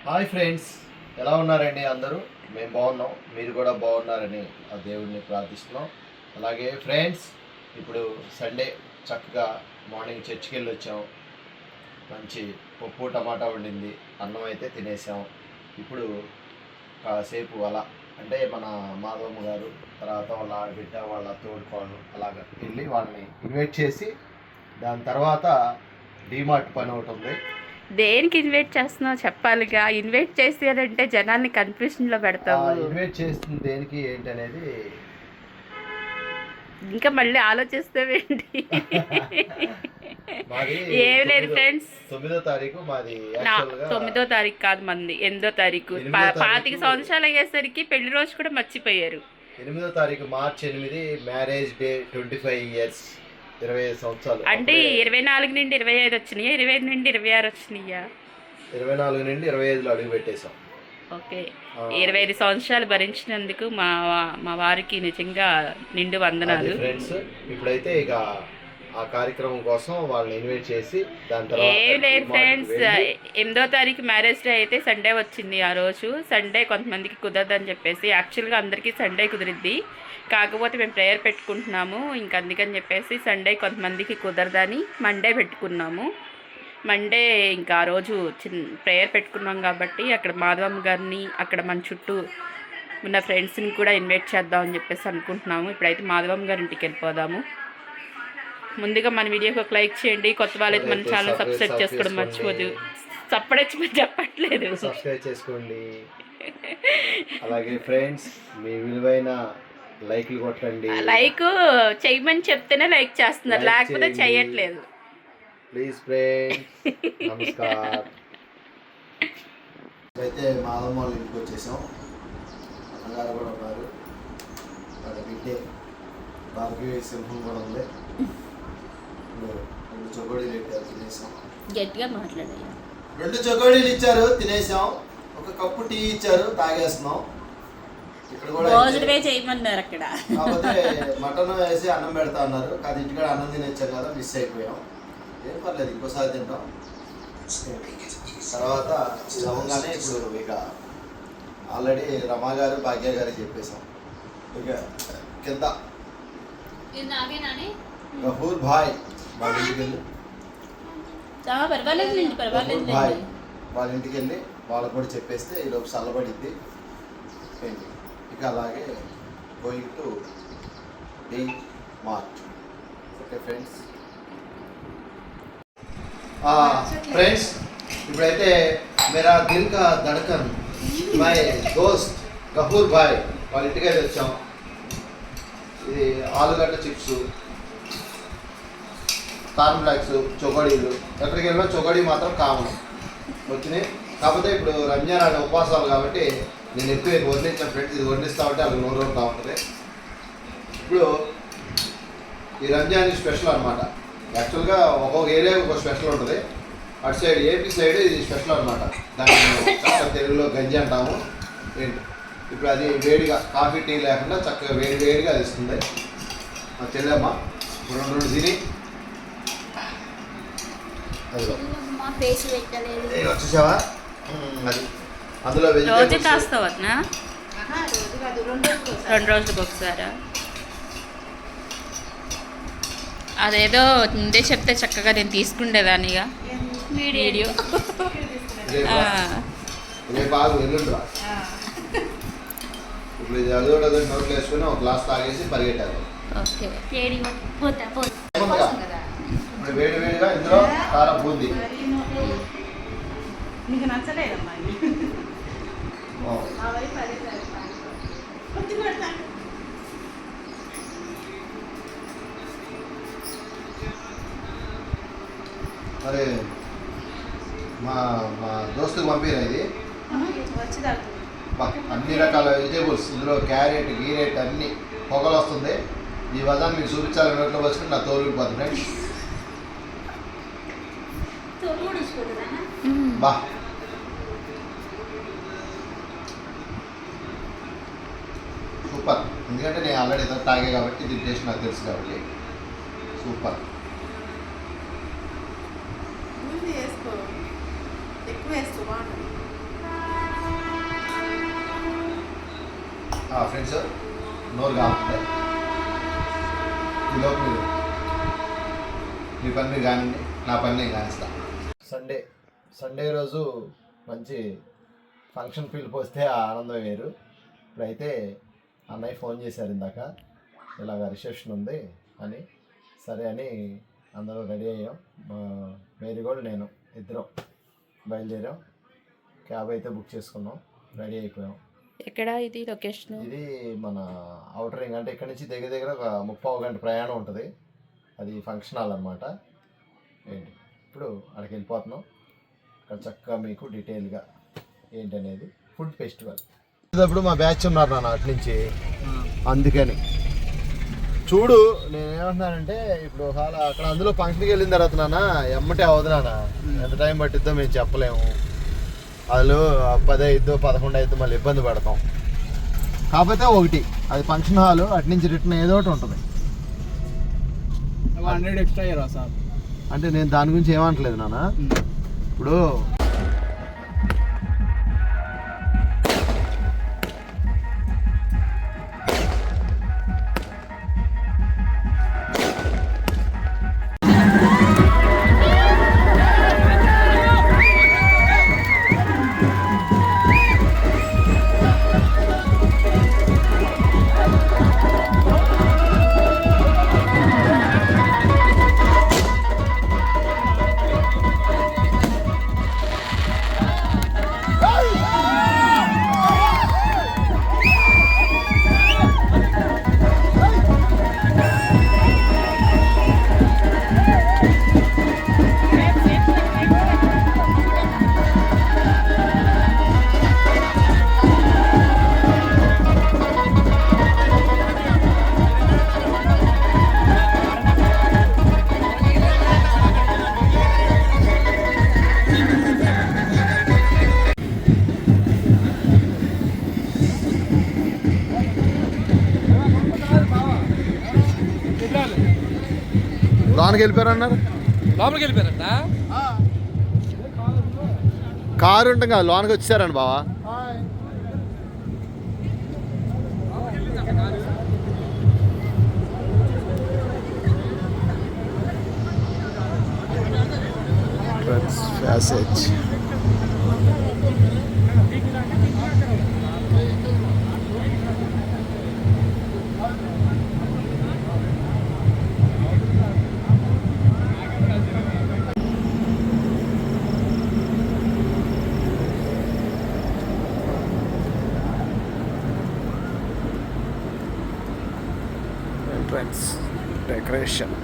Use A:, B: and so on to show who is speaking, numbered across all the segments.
A: Hi friends, ఎలా ఉన్నారండి అందరూ? మేము బాగున్నాం, మీరు కూడా బాగున్నారని ఆ దేవుడిని ప్రార్థిస్తున్నాం. అలాగే ఫ్రెండ్స్, ఇప్పుడు సండే చక్కగా మార్నింగ్ చర్చికి వెళ్ళి వచ్చాం. మంచి పప్పు టమాటా వండింది, అన్నం అయితే తినేసాం. ఇప్పుడు కాసేపు అలా అంటే మన మాధవమ్మ గారు, తర్వాత వాళ్ళ ఆడబిడ్డ, వాళ్ళ తోడుకోళ్ళు అలాగ వెళ్ళి వాళ్ళని ఇన్వైట్ చేసి దాని తర్వాత డీమార్ట్ పని ఒకటి ఉంది.
B: దేనికి ఇన్వైట్ చేస్తున్నావు చెప్పాలిగా. ఇన్వైట్ చేసేదంటే జనాల్ని కన్ఫ్యూజన్లో పెడతావు.
A: ఇన్వైట్ చేస్తుంది దేనికి ఏంటి అనేది
B: ఇంకా మళ్ళీ ఆలోచిస్తావేంటి? ఏం లేదు ఫ్రెండ్స్,
A: 9వ తారీఖు మాది.
B: 9వ తారీఖు కాదు, మంది 8వ తారీఖు. 25 సంవత్సరాలు అయ్యేసరికి పెళ్లి రోజు కూడా మర్చిపోయారు.
A: 8వ తారీఖు మార్చి 8 మ్యారేజ్ డే. 25 years, 25 సంవత్సరాలు.
B: అంటే 24 నుండి 25 వచ్చినాయా, 25 నుండి 26 వచ్చినాయా?
A: 24 నుండి 25లో అడుగు పెట్టేశాం.
B: ఓకే, 25 సంవత్సరాలు భరించినందుకు మా వారికి నిజంగా నిండు వందనాలు.
A: ఫ్రెండ్స్, ఇప్పుడైతే ఇక ఆ కార్యక్రమం కోసం వాళ్ళని ఇన్వైట్ చేసి దాని తర్వాత
B: ఏం లేదు ఫ్రెండ్స్, 8వ తారీఖు మ్యారేజ్ డే అయితే సండే వచ్చింది. ఆ రోజు సండే కొంతమందికి కుదరదని చెప్పేసి, యాక్చువల్గా అందరికీ సండే కుదిరిద్ది, కాకపోతే మేము ప్రేయర్ పెట్టుకుంటున్నాము. ఇంక అందుకని చెప్పేసి సండే కొంతమందికి కుదరదని మండే పెట్టుకున్నాము. మండే ఇంకా ఆ రోజు ప్రేయర్ పెట్టుకున్నాం కాబట్టి అక్కడ మాధవమ్మ గారిని, అక్కడ మన చుట్టూ ఉన్న ఫ్రెండ్స్ని కూడా ఇన్వైట్ చేద్దామని చెప్పేసి అనుకుంటున్నాము. ఇప్పుడైతే మాధవమ్మ గారి ఇంటికి వెళ్ళిపోదాము. ముందుగా మన వీడియోకి ఒక లైక్ చేయండి. కొత్త వాళ్ళైతే మన ఛానల్ సబ్స్క్రైబ్ చేసుకోవడం మర్చిపోదు. చెప్పడచ్చు చెప్పట్లేదు,
A: సబ్స్క్రైబ్ చేసుకోండి. అలాగే ఫ్రెండ్స్, మీ విలువైన లైక్లు కొట్టండి.
B: లైక్ చేయమని చెప్తేనే లైక్ చేస్తున్నారు, లేకపోతే చేయట్లేదు.
A: ప్లీజ్ ఫ్రెండ్స్, నమస్కారం. అయితే మాధమ్మ వాళ్ళ ఇంటికి వచ్చేసాం. అన్నగారు కూడా ఉన్నారు, వాళ్ళ బిడ్డే భార్గవి సింహం కూడా ఉంది. రెండు చొకోడీలు పెట్టారు, తినేసాం.
B: గట్టిగా మాట్లాడారు.
A: 2 చొకోడీలు ఇచ్చారు, తినేసాం. ఒక కప్పు టీ ఇచ్చారు, తాగేస్తున్నాం. ఇక్కడ కూడా
B: చేయమన్నారు. అక్కడ
A: కాకపోతే మటన్ వేసి అన్నం పెడతా అన్నారు, కాదు ఇంటికాడ అన్నం తినేచ్చాం కదా, మిస్ అయిపోయాం. ఏం పర్లేదు, ఇంకోసారి తింటాం. తర్వాత లవంగానే ఇప్పుడు ఇక ఆల్రెడీ రమా గారు, భాగ్య గారు చెప్పేసాం. ఇక కింద గఫూర్ భాయ్ వాళ్ళ ఇంటికి వెళ్ళి వాళ్ళ ఇంటికి వెళ్ళి వాళ్ళకు కూడా చెప్పేస్తే ఈలోపు చల్లబడిద్ది. ఇక అలాగే going to D Mart. Okay friends. Friends, ఇప్పుడైతే మేరా దిల్ కా ధడకన్ మై దోస్త్ గఫూర్ భాయ్ వాళ్ళ ఇంటికి అయితే వచ్చాం. ఇది ఆలుగడ్డ చిప్స్, కార్న్ బ్లాక్స్, చొకోడీలు. ఎక్కడికి వెళ్ళినా చొకోడీ మాత్రం కామన్ వచ్చినాయి. కాకపోతే ఇప్పుడు రంజాన్ అనే ఉపవాసాలు కాబట్టి నేను ఎక్కువ వర్ణించాను ఫ్రెండ్స్. ఇది వర్ణిస్తూ ఉంటే అలా నోరు ఉంటా ఉంటుంది. ఇప్పుడు ఈ రంజాన్ స్పెషల్ అనమాట. యాక్చువల్గా ఒక్కొక్క ఏరియా ఒక స్పెషల్ ఉంటుంది. అటు సైడ్ ఏపీ సైడ్ ఇది స్పెషల్ అనమాట. దాన్ని చక్కగా తెలుగులో గంజి అంటాము. ఏంటి ఇప్పుడు అది వేడిగా కాఫీ టీ లేకుండా చక్కగా వేడిగా అది ఇస్తుంది. చెల్లెమ్మ ఇప్పుడు 2 తిని వచ్చేసావా? అది అందులో
B: రోజు కాస్తావు 2 రోజులకు ఒకసారి. అదేదో ముందే చెప్తే చక్కగా నేను తీసుకుండేదానిగా వీడియో.
A: బాగా వెళ్ళుండ్రా. ఇప్పుడు ఇది అది కూడా నోట్లు వేసుకుని ఒక గ్లాస్ తాగేసి పరిగెట్టారు. ఇప్పుడు వేడిగా ఇందులో కారం బూంది.
C: నీకు నచ్చలేదమ్మా?
A: మరి మా దోస్తుకు పంపిరా ఇది. అన్ని రకాల వెజిటేబుల్స్ ఇందులో, క్యారెట్ గీరెట్ అన్ని పొగలు వస్తుంది. ఈ వదాన్ని మీకు చూపించాలని నోట్లో వచ్చుకుని నా తోలు పోతుంది ఫ్రెండ్స్. బా సూపర్. ఎందుకంటే నేను ఆల్రెడీ తాగే కాబట్టి దీని టేస్ట్ నాకు తెలుసు కాబట్టి సూపర్.
C: ఎక్కువ వేసుకో, బాగుంటుంది.
A: ఫ్రెండ్స్ నోరు కావాలి ఈలోపు మీరు మీ పని మీరు కానివ్వండి, నా పని నేను కానిస్తా. సండే రోజు మంచి ఫంక్షన్ పిలుపు వస్తే ఆ ఆనందం వేరు. ఇప్పుడైతే అన్నయ్య ఫోన్ చేశారు ఇందాక, ఇలాగ రిసెప్షన్ ఉంది అని. సరే అని అందరూ రెడీ అయ్యాం. మేరీగోల్డ్ నేను ఇద్దరం బయలుదేరాం. క్యాబ్ అయితే బుక్ చేసుకున్నాం, రెడీ అయిపోయాం.
B: ఎక్కడ ఇది లొకేషన్? ఇది
A: మన అవుటర్ రింగ్, అంటే ఇక్కడ నుంచి దగ్గర దగ్గర ఒక 30 గంట ప్రయాణం ఉంటుంది. అది ఫంక్షన్ హాల్ అనమాట. ఏంటి ఇప్పుడు అక్కడికి వెళ్ళిపోతున్నాం. అక్కడ చక్కగా మీకు డీటెయిల్గా ఏంటనేది ఫుడ్ ఫెస్టివల్. ఇప్పుడు మా బ్యాచ్ ఉన్నారు నాన్న అటు నుంచి, అందుకని చూడు నేనేమంటున్నానంటే ఇప్పుడు ఒకవేళ అక్కడ అందులో ఫంక్షన్కి వెళ్ళిన తర్వాత నాన్న ఎమ్మటే అవదు నాన్న, ఎంత టైం పట్టిద్దో మేము చెప్పలేము. వాళ్ళు 10 అయిద్దో 11 అయిద్దో మళ్ళీ ఇబ్బంది పడతాం. కాకపోతే ఒకటి, అది ఫంక్షన్ హాల్, అటు నుంచి రిటర్న్ ఏదో ఒకటి ఉంటుంది.
C: 100 ఎక్స్ట్రా ఇయరా సార్?
A: అంటే నేను దాని గురించి ఏమంటలేదు నాన్న. ఇప్పుడు లోనికి వెళ్ళిపోయారన్నారు.
C: లోపలికి వెళ్ళిపోయారంట.
A: కారు ఉంటాం కదా, లోనికి వచ్చారండి బావా. Passage entrance decoration.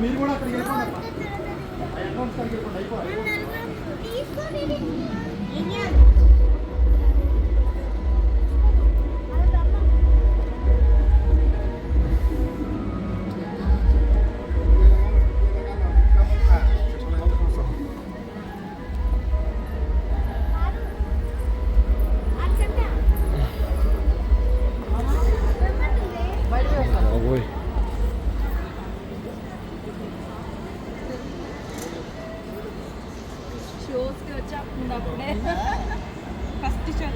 A: మీరు కూడా అక్కడికి
D: షోస్కి వచ్చేప్పుడే ఫస్ట్ షో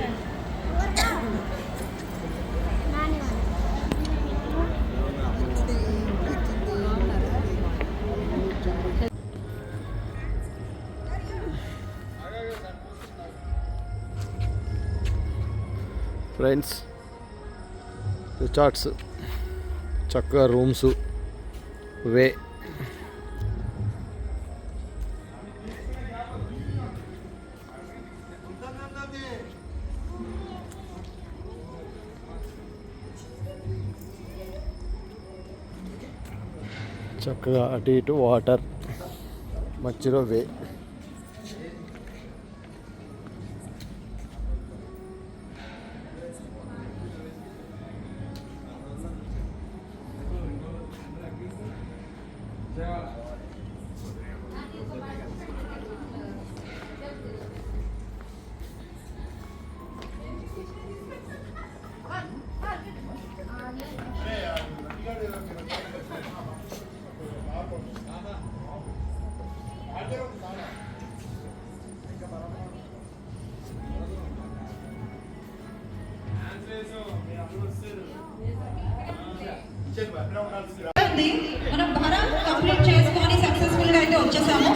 A: ఫ్రెండ్స్, రిసార్ట్స్, చక్కగా రూమ్స్, వే. చక్కగా అటు ఇటు వాటర్, మధ్యలో వే.
E: ఉంది. మనం భారం కంప్లీట్ చేసుకొని సక్సెస్ఫుల్ గా అయితే వచ్చేసాము.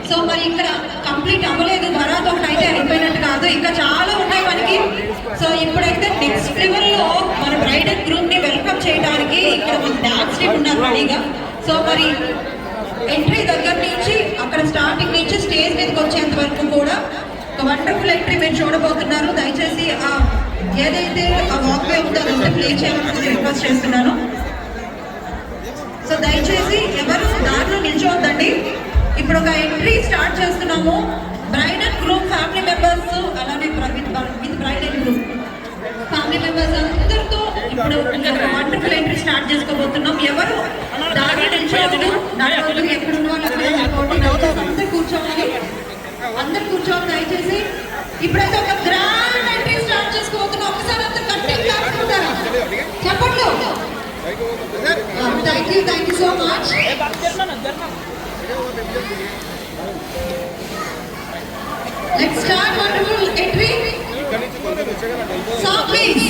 E: సో మరి ఇక్కడ కంప్లీట్ అవ్వలేదు, భరాత్ ఒకటి అయితే అయిపోయినట్టు కాదు, ఇంకా చాలా ఉన్నాయి మనకి. సో ఇప్పుడైతే నెక్స్ట్ లెవెల్ లో మన బ్రైడ్ అండ్ గ్రూప్ ని వెల్కమ్ చేయడానికి ఇక్కడ మన డాన్స్ టీమ్ ఉన్నారు రెడీగా. సో మరి ఎంట్రీ దగ్గర నుంచి అక్కడ స్టార్టింగ్ నుంచి స్టేజ్ మీదకి వచ్చేంత వరకు కూడా ఒక వండర్ఫుల్ ఎంట్రీ మీరు చూడబోతున్నారు. దయచేసి ఏదైతే ఆ వాక్వే ఉందో అదంతా ప్లే చేయాలని రిక్వెస్ట్ చేస్తున్నాను. సో దయచేసి ఎవరు దారిలో నిల్చోవద్దండి. ఇప్పుడు ఒక ఎంట్రీ స్టార్ట్ చేస్తున్నాము. Bride and group family members, అలానే with bride and group family members అందరితో ఇప్పుడు ఒక వండర్ఫుల్ ఎంట్రీ స్టార్ట్ చేసుకోబోతున్నాం. ఎవరు దారిలో నిల్చోవద్దు, నడవద్దు, ఎక్కడున్న వాళ్ళు అందరు కూర్చోవాలి, అందరు కూర్చోవాలి దయచేసి. ఇప్పుడైతే ఒక గ్రాండ్ ఎంట్రీ స్టార్ట్ చేసుకోబోతున్నాం. ఒకసారి అందరు గట్టిగా కాకుంటారా చెప్పట్లు. Thank you so much. Let's start wonderful entry. Song please.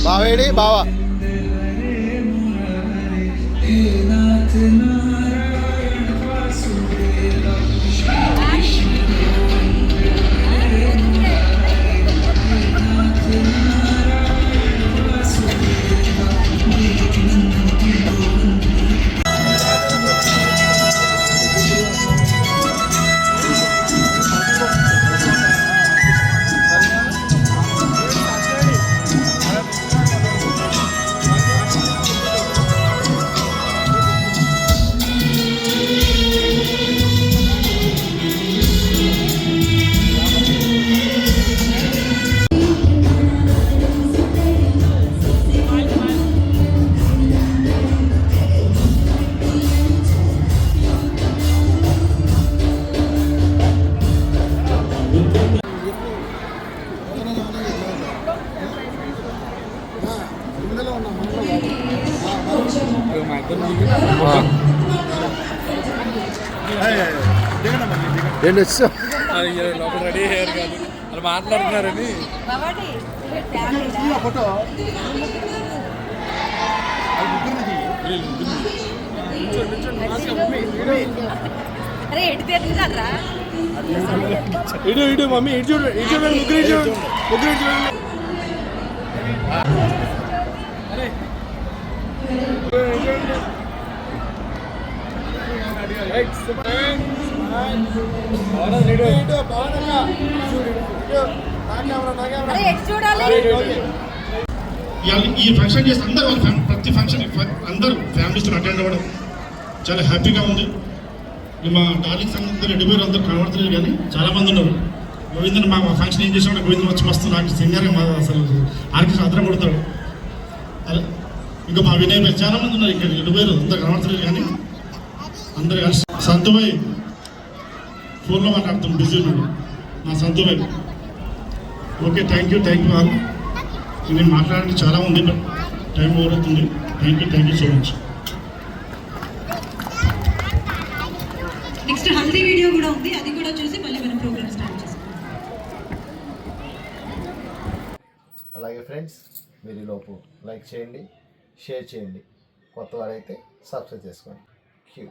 A: బావేడి బావా ఏంటి వచ్చావు
C: లోపల రెడీ అయ్యారు కాదు వాళ్ళు మాట్లాడుతున్నారని
A: ఫోటో
D: అరే ఎటు తెచ్చుకుంటారా
C: ఇటు మమ్మీ ఇటు చూడండి ముగ్గురు చూడండి
D: అరే ఎటు చూడాలి
F: ఈ ఫంక్షన్ చేస్తే అందరూ ప్రతి ఫంక్షన్ అందరూ ఫ్యామిలీస్తో అటెండ్ అవ్వడం చాలా హ్యాపీగా ఉంది. మా డార్లింగ్ సంబంధించిన రెడ్డిపోయారు అందరూ కనబడుతున్నారు కానీ చాలామంది ఉన్నారు. గోవిందన్ మా ఫంక్షన్ ఏం చేసాడు గోవిందన్ వచ్చి మస్తు నాకు సింగర్గా మా అసలు ఆర్కెస్ట్రా అద్దరం కొడతాడు. ఇంకా మా వినయ్ భాయ్ చాలామంది ఉన్నారు ఇక్కడ రెడ్డిపోయారు అందరూ కనబడుతున్నారు కానీ అందరు కలిసి సంతుభాయ్ ఫోన్లో మాట్లాడుతాం బిజీ ఉన్నాడు మా సంతుభాయ్. Okay thank you all. నేను మాట్లాడడానికి చాలా ఉంది బట్ టైం ఓవర్ అవుతుంది. Thank you so much.
E: Next haldi video కూడా ఉంది, అది కూడా చూసి మళ్ళీ మనం ప్రోగ్రామ్ స్టార్ట్ చేస్తాం.
A: అలాగే ఫ్రెండ్స్ మీరు ఈలోపు లైక్ చేయండి, షేర్ చేయండి, కొత్త వారైతే సబ్స్క్రైబ్ చేసుకోండి. క్యూ.